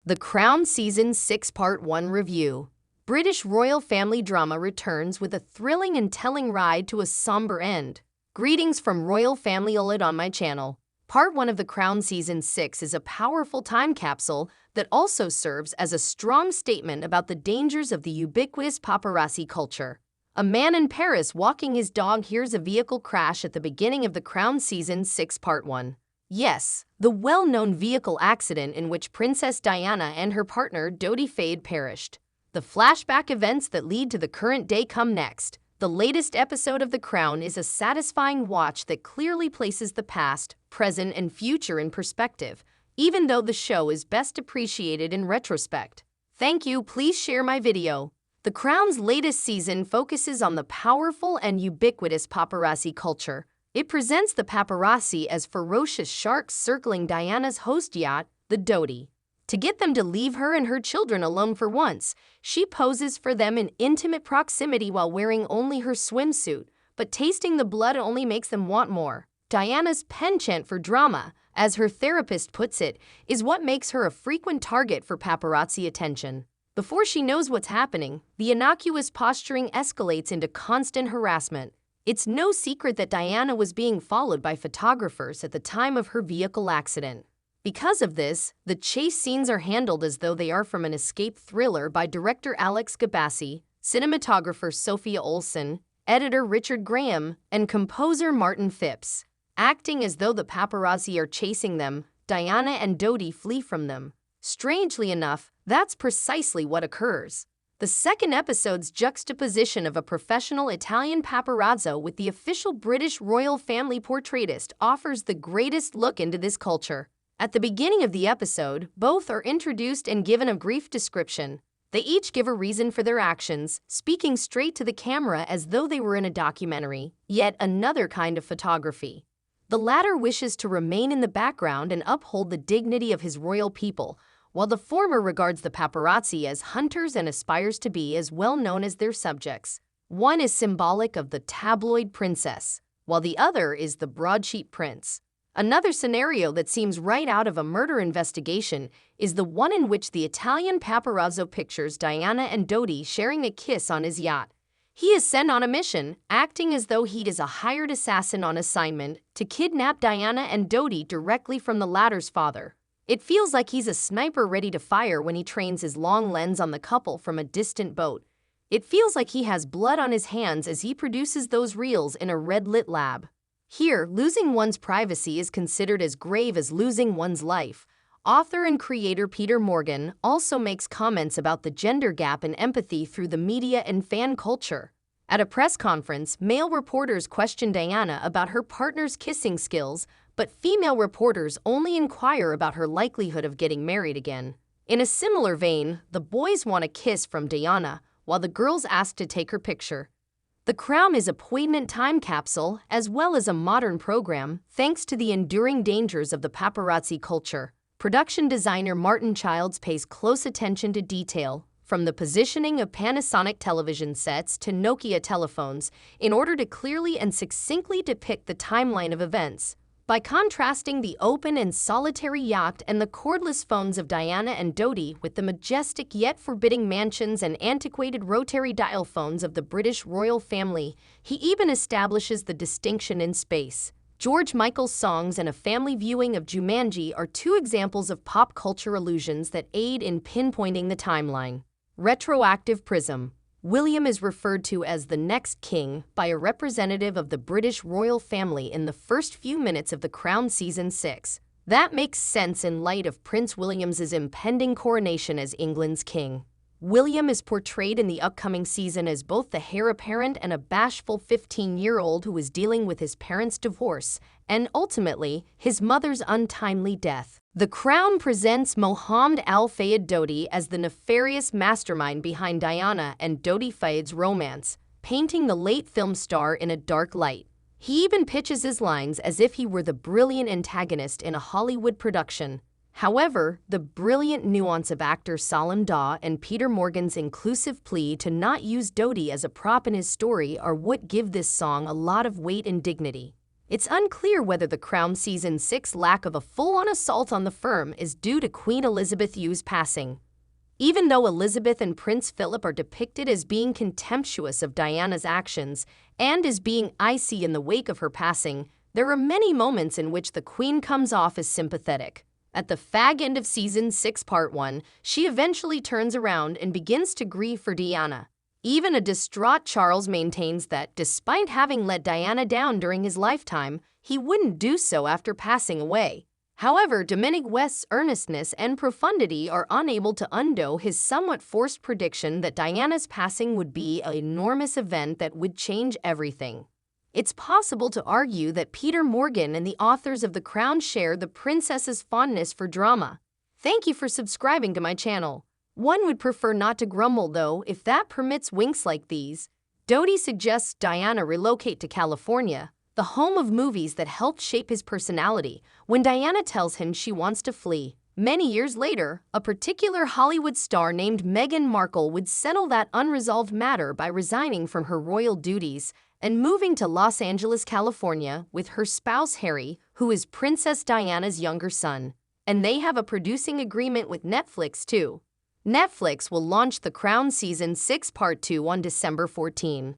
The Crown Season 6 Part 1 Review. British royal family drama returns with a thrilling and telling ride to a somber end. Greetings from Royal Family Ulid on my channel. Part 1 of The Crown Season 6 is a powerful time capsule that also serves as a strong statement about the dangers of the ubiquitous paparazzi culture. A man in Paris walking his dog hears a vehicle crash at the beginning of The Crown Season 6 Part 1. Yes, the well-known vehicle accident in which Princess Diana and her partner Dodi Fayed perished. The flashback events that lead to the current day come next. The latest episode of The Crown is a satisfying watch that clearly places the past, present, and future in perspective, even though the show is best appreciated in retrospect. Thank you, please share my video. The Crown's latest season focuses on the powerful and ubiquitous paparazzi culture. It presents the paparazzi as ferocious sharks circling Diana's host yacht, the Dodi. To get them to leave her and her children alone for once, she poses for them in intimate proximity while wearing only her swimsuit, but tasting the blood only makes them want more. Diana's penchant for drama, as her therapist puts it, is what makes her a frequent target for paparazzi attention. Before she knows what's happening, the innocuous posturing escalates into constant harassment. It's no secret that Diana was being followed by photographers at the time of her vehicle accident. Because of this, the chase scenes are handled as though they are from an escape thriller by director Alex Gabassi, cinematographer Sophia Olsen, editor Richard Graham, and composer Martin Phipps. Acting as though the paparazzi are chasing them, Diana and Dodi flee from them. Strangely enough, that's precisely what occurs. The second episode's juxtaposition of a professional Italian paparazzo with the official British royal family portraitist offers the greatest look into this culture. At the beginning of the episode, both are introduced and given a brief description. They each give a reason for their actions, speaking straight to the camera as though they were in a documentary, yet another kind of photography. The latter wishes to remain in the background and uphold the dignity of his royal people, while the former regards the paparazzi as hunters and aspires to be as well known as their subjects. One is symbolic of the tabloid princess, while the other is the broadsheet prince. Another scenario that seems right out of a murder investigation is the one in which the Italian paparazzo pictures Diana and Dodi sharing a kiss on his yacht. He is sent on a mission, acting as though he is a hired assassin on assignment to kidnap Diana and Dodi directly from the latter's father. It feels like he's a sniper ready to fire when he trains his long lens on the couple from a distant boat. It feels like he has blood on his hands as he produces those reels in a red-lit lab. Here, losing one's privacy is considered as grave as losing one's life. Author and creator Peter Morgan also makes comments about the gender gap in empathy through the media and fan culture. At a press conference, male reporters questioned Diana about her partner's kissing skills, but female reporters only inquire about her likelihood of getting married again. In a similar vein, the boys want a kiss from Diana, while the girls ask to take her picture. The Crown is a poignant time capsule as well as a modern program, thanks to the enduring dangers of the paparazzi culture. Production designer Martin Childs pays close attention to detail, from the positioning of Panasonic television sets to Nokia telephones, in order to clearly and succinctly depict the timeline of events. By contrasting the open and solitary yacht and the cordless phones of Diana and Dodi with the majestic yet forbidding mansions and antiquated rotary dial phones of the British royal family, he even establishes the distinction in space. George Michael's songs and a family viewing of Jumanji are two examples of pop culture allusions that aid in pinpointing the timeline. Retroactive prism. William is referred to as the next king by a representative of the British royal family in the first few minutes of The Crown Season 6. That makes sense in light of Prince William's impending coronation as England's king. William is portrayed in the upcoming season as both the heir apparent and a bashful 15-year-old who is dealing with his parents' divorce and, ultimately, his mother's untimely death. The Crown presents Mohammed Al Fayed Dodi as the nefarious mastermind behind Diana and Dodi Fayed's romance, painting the late film star in a dark light. He even pitches his lines as if he were the brilliant antagonist in a Hollywood production. However, the brilliant nuance of actor Salim Daw and Peter Morgan's inclusive plea to not use Dodi as a prop in his story are what give this song a lot of weight and dignity. It's unclear whether the Crown Season 6 lack of a full-on assault on the firm is due to Queen Elizabeth II's passing. Even though Elizabeth and Prince Philip are depicted as being contemptuous of Diana's actions and as being icy in the wake of her passing, there are many moments in which the Queen comes off as sympathetic. At the fag end of Season 6 Part 1, she eventually turns around and begins to grieve for Diana. Even a distraught Charles maintains that, despite having let Diana down during his lifetime, he wouldn't do so after passing away. However, Dominic West's earnestness and profundity are unable to undo his somewhat forced prediction that Diana's passing would be an enormous event that would change everything. It's possible to argue that Peter Morgan and the authors of The Crown share the princess's fondness for drama. Thank you for subscribing to my channel. One would prefer not to grumble though, if that permits winks like these. Doty suggests Diana relocate to California, the home of movies that helped shape his personality, when Diana tells him she wants to flee. Many years later, a particular Hollywood star named Meghan Markle would settle that unresolved matter by resigning from her royal duties and moving to Los Angeles, California, with her spouse Harry, who is Princess Diana's younger son. And they have a producing agreement with Netflix too. Netflix will launch The Crown Season 6 Part 2 on December 14.